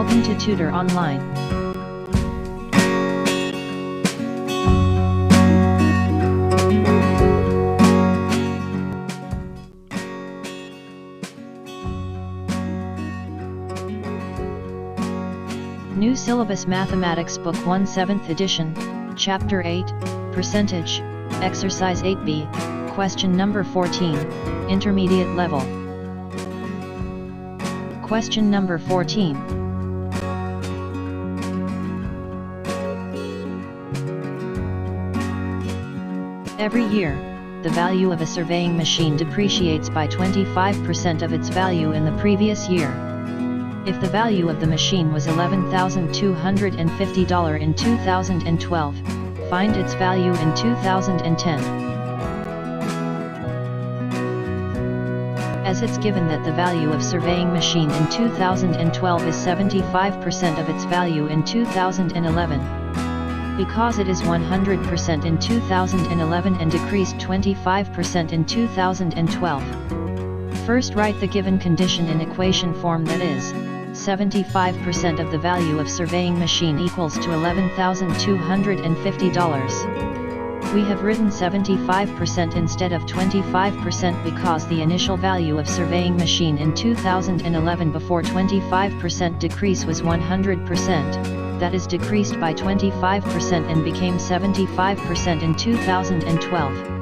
Welcome to Tutor Online. New Syllabus Mathematics Book 1 7th edition, Chapter 8, Percentage, Exercise 8B, Question number 14, Intermediate level. Question number 14. Every year, the value of a surveying machine depreciates by 25% of its value in the previous year. If the value of the machine was $11,250 in 2012, find its value in 2010. As it's given that the value of surveying machine in 2012 is 75% of its value in 2011. Because it is 100% in 2011 and decreased 25% in 2012. First write the given condition in equation form, that is, 75% of the value of surveying machine equals to $11,250. We have written 75% instead of 25% because the initial value of surveying machine in 2011 before 25% decrease was 100%, that is decreased by 25% and became 75% in 2012.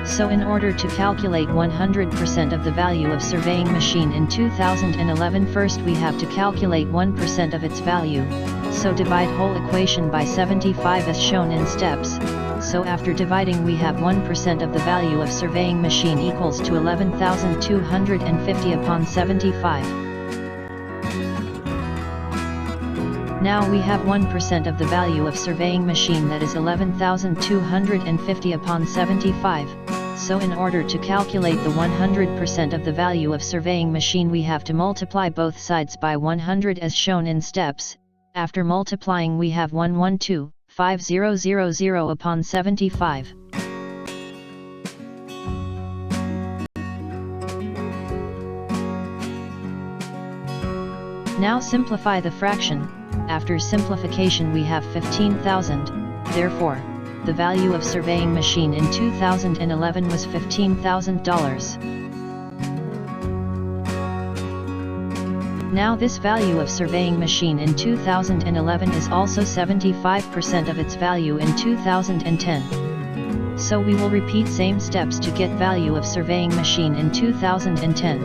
So in order to calculate 100% of the value of surveying machine in 2011, first we have to calculate 1% of its value, so divide whole equation by 75 as shown in steps. So after dividing we have 1% of the value of surveying machine equals to 11,250 upon 75. Now we have 1% of the value of surveying machine, that is 11,250 upon 75. So in order to calculate the 100% of the value of surveying machine we have to multiply both sides by 100 as shown in steps. After multiplying we have 112,500 upon 75. Now simplify the fraction. After simplification we have 15,000, therefore, the value of surveying machine in 2011 was $15,000. Now this value of surveying machine in 2011 is also 75% of its value in 2010. So we will repeat same steps to get value of surveying machine in 2010.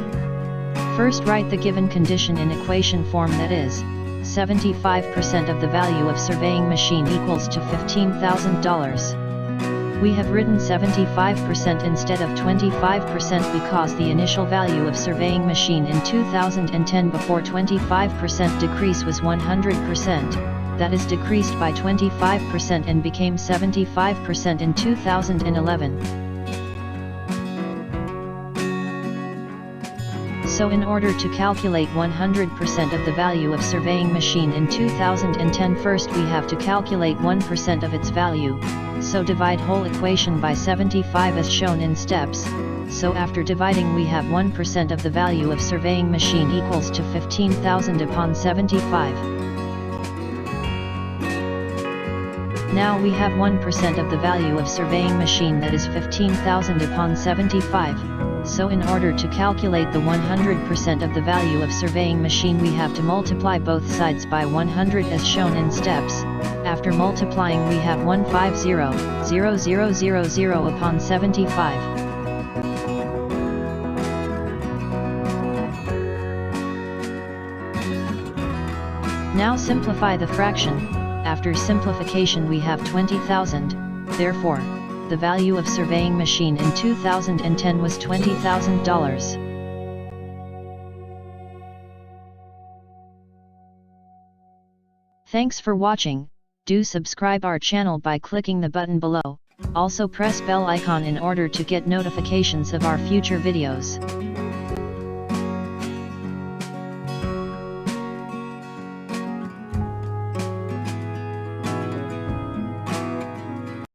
First write the given condition in equation form, that is, 75% of the value of surveying machine equals to $15,000. We have written 75% instead of 25% because the initial value of surveying machine in 2010 before 25% decrease was 100%, that is decreased by 25% and became 75% in 2011. So in order to calculate 100% of the value of surveying machine in 2010, first we have to calculate 1% of its value, so divide whole equation by 75 as shown in steps. So after dividing we have 1% of the value of surveying machine equals to 15,000 upon 75. Now we have 1% of the value of surveying machine, that is 15,000 upon 75. So in order to calculate the 100% of the value of surveying machine we have to multiply both sides by 100 as shown in steps. After multiplying we have 150,000 upon 75. Now simplify the fraction. After simplification we have 20,000, therefore, the value of surveying machine in 2010 was $20,000. Thanks for watching. Do subscribe our channel by clicking the button below. Also press bell icon in order to get notifications of our future videos.